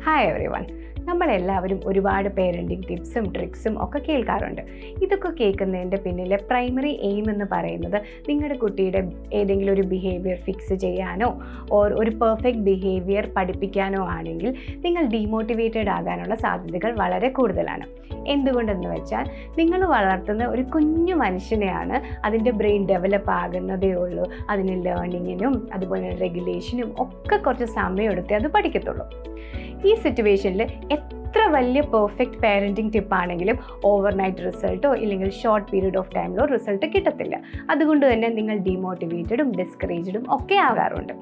Hi every one. നമ്മളെല്ലാവരും ഒരുപാട് parenting ടിപ്സും ട്രിക്സും ഒക്കെ കേൾക്കാറുണ്ട്. ഇതൊക്കെ കേൾക്കുന്നതിൻ്റെ പിന്നിലെ പ്രൈമറി എയിം എന്ന് പറയുന്നത് നിങ്ങളുടെ കുട്ടിയുടെ ഏതെങ്കിലും ഒരു ബിഹേവിയർ ഫിക്സ് ചെയ്യാനോ ഒരു പെർഫെക്റ്റ് ബിഹേവിയർ പഠിപ്പിക്കാനോ ആണെങ്കിൽ നിങ്ങൾ ഡീമോട്ടിവേറ്റഡ് ആകാനുള്ള സാധ്യതകൾ വളരെ കൂടുതലാണ്. എന്തുകൊണ്ടെന്ന് വെച്ചാൽ നിങ്ങൾ വളർത്തുന്ന ഒരു കുഞ്ഞു മനുഷ്യനെയാണ്, അതിൻ്റെ ബ്രെയിൻ ഡെവലപ്പ് ആകുന്നതേ ഉള്ളൂ. അതിന് ലേണിങ്ങിനും അതുപോലെ റെഗുലേഷനും ഒക്കെ കുറച്ച് സമയമെടുത്തേ അത് പഠിക്കത്തുള്ളൂ. ഈ സിറ്റുവേഷനിൽ എത്ര വലിയ പെർഫെക്റ്റ് പാരൻറ്റിങ് ടിപ്പാണെങ്കിലും ഓവർനൈറ്റ് റിസൾട്ടോ ഇല്ലെങ്കിൽ ഷോർട്ട് പീരീഡ് ഓഫ് ടൈമിലോ റിസൾട്ട് കിട്ടത്തില്ല. അതുകൊണ്ട് തന്നെ നിങ്ങൾ ഡീമോട്ടിവേറ്റഡും ഡിസ്കറേജ്ഡും ഒക്കെ ആകാറുണ്ട്.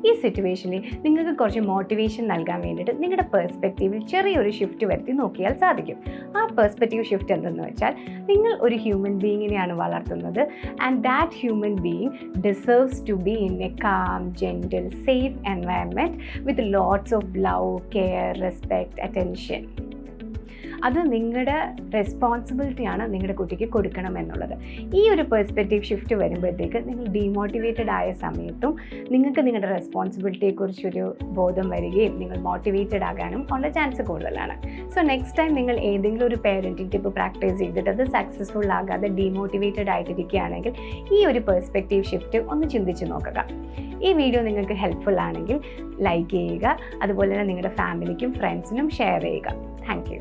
ഈ സിറ്റുവേഷനിൽ നിങ്ങൾക്ക് കുറച്ച് മോട്ടിവേഷൻ നൽകാൻ വേണ്ടിയിട്ട് നിങ്ങളുടെ പെർസ്പെക്റ്റീവിൽ ചെറിയൊരു ഷിഫ്റ്റ് വരുത്തി നോക്കിയാൽ സാധിക്കും. ആ പെർസ്പെക്റ്റീവ് ഷിഫ്റ്റ് എന്തെന്ന് വെച്ചാൽ, നിങ്ങൾ ഒരു ഹ്യൂമൻ ബീയിങ്ങിനെയാണ് വളർത്തുന്നത്. And that human being deserves to be in a calm, gentle, safe environment with lots of love, care, respect, attention. അത് നിങ്ങളുടെ റെസ്പോൺസിബിലിറ്റിയാണ് നിങ്ങളുടെ കുട്ടിക്ക് കൊടുക്കണമെന്നുള്ളത്. ഈ ഒരു പെർസ്പെക്റ്റീവ് ഷിഫ്റ്റ് വരുമ്പോഴത്തേക്ക് നിങ്ങൾ ഡീമോട്ടിവേറ്റഡ് ആയ സമയത്തും നിങ്ങൾക്ക് നിങ്ങളുടെ റെസ്പോൺസിബിലിറ്റിയെക്കുറിച്ചൊരു ബോധം വരികയും നിങ്ങൾ മോട്ടിവേറ്റഡ് ആകാനും ഉള്ള ചാൻസ് കൂടുതലാണ്. സോ നെക്സ്റ്റ് ടൈം നിങ്ങൾ ഏതെങ്കിലും ഒരു പാരൻറ്റിംഗ് ടിപ്പ് പ്രാക്ടീസ് ചെയ്തിട്ട് അത് സക്സസ്ഫുൾ ആകാതെ ഡീമോട്ടിവേറ്റഡ് ആയിട്ടിരിക്കുകയാണെങ്കിൽ ഈ ഒരു പെർസ്പെക്റ്റീവ് ഷിഫ്റ്റ് ഒന്ന് ചിന്തിച്ച് നോക്കുക. ഈ വീഡിയോ നിങ്ങൾക്ക് ഹെൽപ്ഫുൾ ആണെങ്കിൽ ലൈക്ക് ചെയ്യുക. അതുപോലെ തന്നെ നിങ്ങളുടെ ഫാമിലിക്കും ഫ്രണ്ട്സിനും ഷെയർ ചെയ്യുക. Thank you.